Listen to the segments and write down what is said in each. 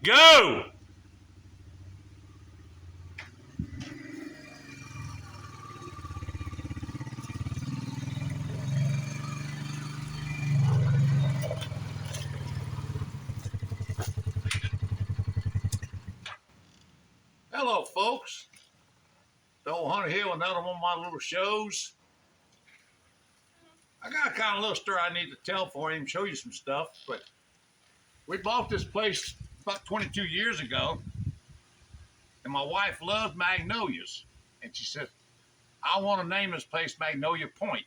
Go! Hello, folks. Old Hunter here with another one of my little shows. I got a kind of little story I need to tell for him, show you some stuff. But we bought this place about 22 years ago, and my wife loves magnolias. And she said, I want to name this place Magnolia Point.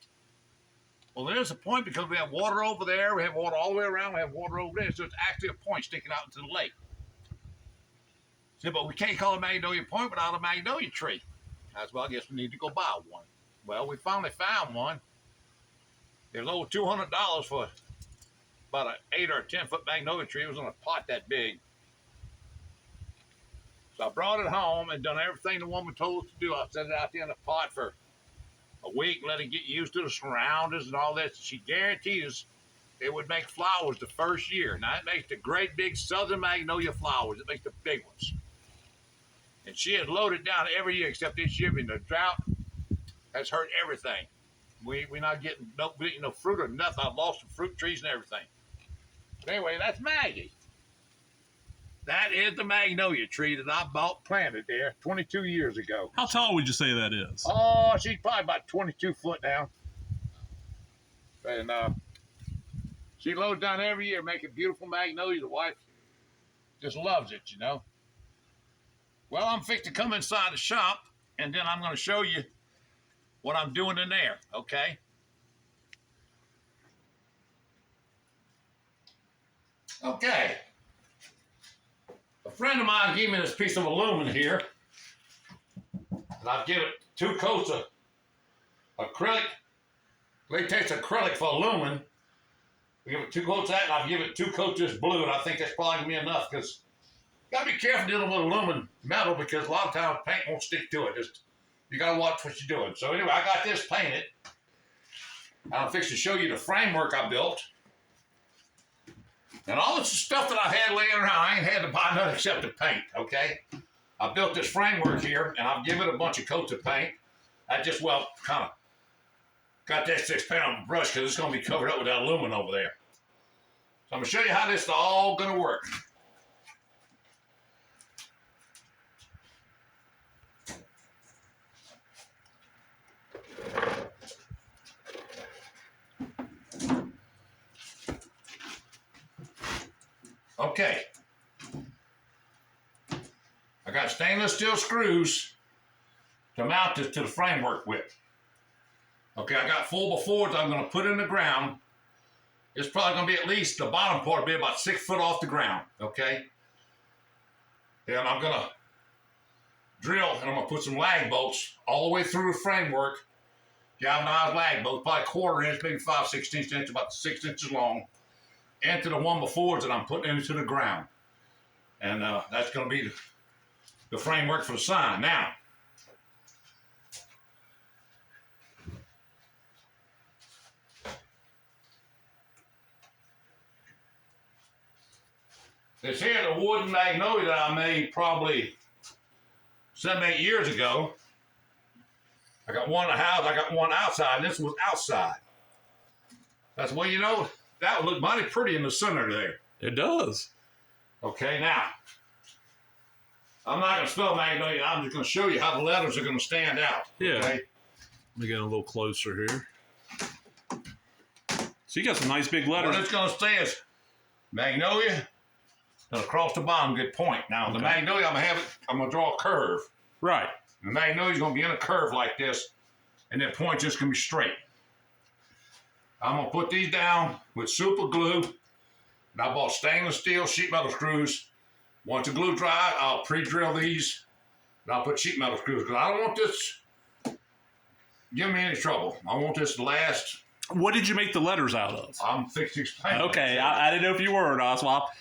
Well, there's a point because we have water over there, we have water all the way around, we have water over there, so it's actually a point sticking out into the lake. She said, but we can't call it Magnolia Point without a magnolia tree. I said, well, I guess we need to go buy one. Well, we finally found one. It was over $200 for about an 8 or 10 foot magnolia tree. It was in a pot that big. So I brought it home and done everything the woman told us to do. I set it out there in a pot for a week, let it get used to the surroundings and all that. She guaranteed us it would make flowers the first year. Now, it makes the great big southern magnolia flowers. It makes the big ones. And she has loaded down every year except this year. And the drought has hurt everything. We're not getting no fruit or nothing. I've lost some fruit trees and everything. But anyway, that's Maggie. That is the magnolia tree that I bought planted there 22 years ago. How tall would you say that is? Oh, she's probably about 22 foot now. And she loads down every year, making beautiful magnolias. The wife just loves it, you know. Well, I'm fixing to come inside the shop, and then I'm going to show you what I'm doing in there, okay? Okay. A friend of mine gave me this piece of aluminum here, and I've given it 2 coats of acrylic, latex acrylic for aluminum. I give it 2 coats of that, and I've given it 2 coats of this blue, and I think that's probably going to be enough, because you got to be careful dealing with aluminum metal, because a lot of times paint won't stick to it. You got to watch what you're doing. So anyway, I got this painted. I'm fixing to show you the framework I built. And all this stuff that I had laying around, I ain't had to buy nothing except the paint, okay? I built this framework here, and I've given it a bunch of coats of paint. I just, well, kind of got that 6 paint on the brush because it's going to be covered up with that aluminum over there. So I'm going to show you how this is all going to work. Okay, I got stainless steel screws to mount this to the framework with. Okay, I got 4x4s I'm going to put in the ground. It's probably going to be at least, the bottom part will be about 6 foot off the ground, okay? Then I'm going to drill, and I'm going to put some lag bolts all the way through the framework. Galvanized lag bolts, probably 1/4 inch, maybe 5/16 inch, about 6 inches long, into the 1x4s that I'm putting into the ground. And that's going to be the framework for the sign. Now, this here, the wooden magnolia that I made probably 7, 8 years ago. I got one in the house, I got one outside, and this was outside. That's, well, you know, that would look mighty pretty in the center there. It does. Okay, now, I'm not going to spell magnolia. I'm just going to show you how the letters are going to stand out. Yeah. Okay? Let me get a little closer here. So you got some nice big letters. What it's going to say is magnolia, and across the bottom, good point. Now, the magnolia, I'm going to draw a curve. Right. The magnolia is going to be in a curve like this, and that point just going to be straight. I'm going to put these down with super glue. And I bought stainless steel sheet metal screws. Once the glue dries, I'll pre-drill these. And I'll put sheet metal screws, because I don't want this giving me any trouble. I want this to last. What did you make the letters out of? I'm fixing to explain. Okay, I didn't know if you were or not, so I'll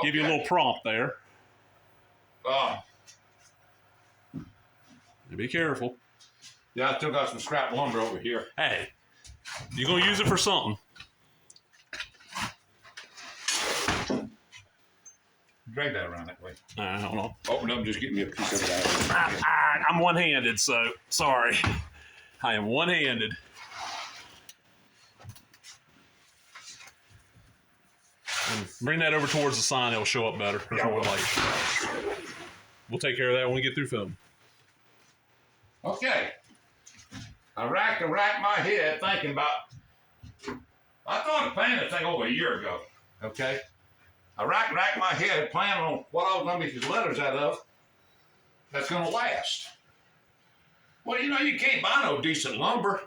give you a little prompt there. Be careful. Yeah, I still got some scrap lumber over here. Hey, you're going to use it for something. Drag that around that way. Hold on. Open up and just get me a piece of it out. I'm one-handed, so sorry. I am one-handed. And bring that over towards the sign. It'll show up better. There's more light. We'll take care of that when we get through filming. Okay. I racked my head thinking about. I started planning this thing over a year ago. Okay. I racked my head planning on what I was going to make these letters out of that's going to last. Well, you can't buy no decent lumber.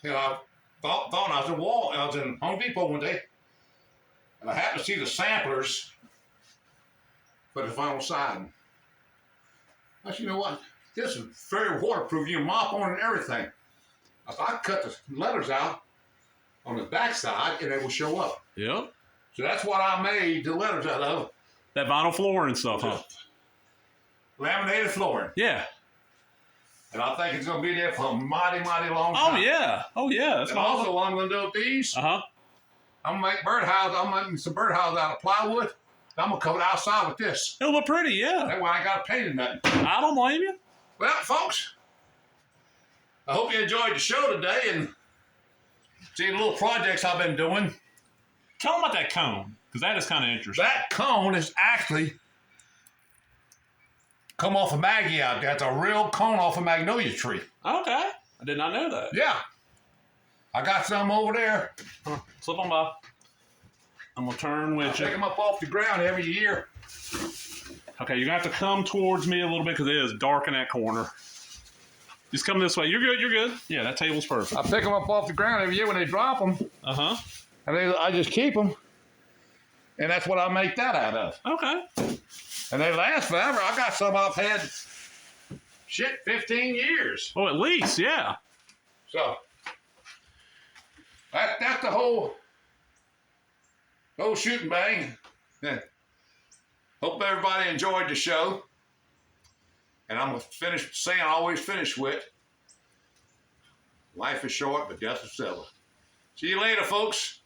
I thought I was in Home Depot one day, and I happened to see the samplers for the vinyl siding. I said, you know what? This is very waterproof. You can mop on it and everything. I thought I cut the letters out on the backside, and they will show up. Yep. So that's what I made the letters out of. That vinyl flooring and stuff, huh? Laminated flooring. Yeah. And I think it's going to be there for a mighty, mighty long time. Oh, yeah. That's and also what I'm going to do with these, Uh-huh. I'm going to make birdhouses. I'm making some birdhouses out of plywood. I'm going to cover it outside with this. It'll look pretty, yeah. That way I ain't got to paint it nothing. I don't blame you. Well, folks, I hope you enjoyed the show today and see the little projects I've been doing. Tell them about that cone, because that is kind of interesting. That cone is actually come off of Maggie out there. It's a real cone off a magnolia tree. Okay. I did not know that. Yeah. I got some over there. Slip on by. I'm going to turn with you. Pick them up off the ground every year. Okay, you're going to have to come towards me a little bit because it is dark in that corner. Just come this way. You're good. Yeah, that table's perfect. I pick them up off the ground every year when they drop them. Uh-huh. And I just keep them. And that's what I make that out of. Okay. And they last forever. I got some I've had, 15 years. Oh, at least, yeah. So, that's the whole shooting bang. Yeah. Hope everybody enjoyed the show. And I'm going to finish saying I always finish with, life is short, but death is seldom. See you later, folks.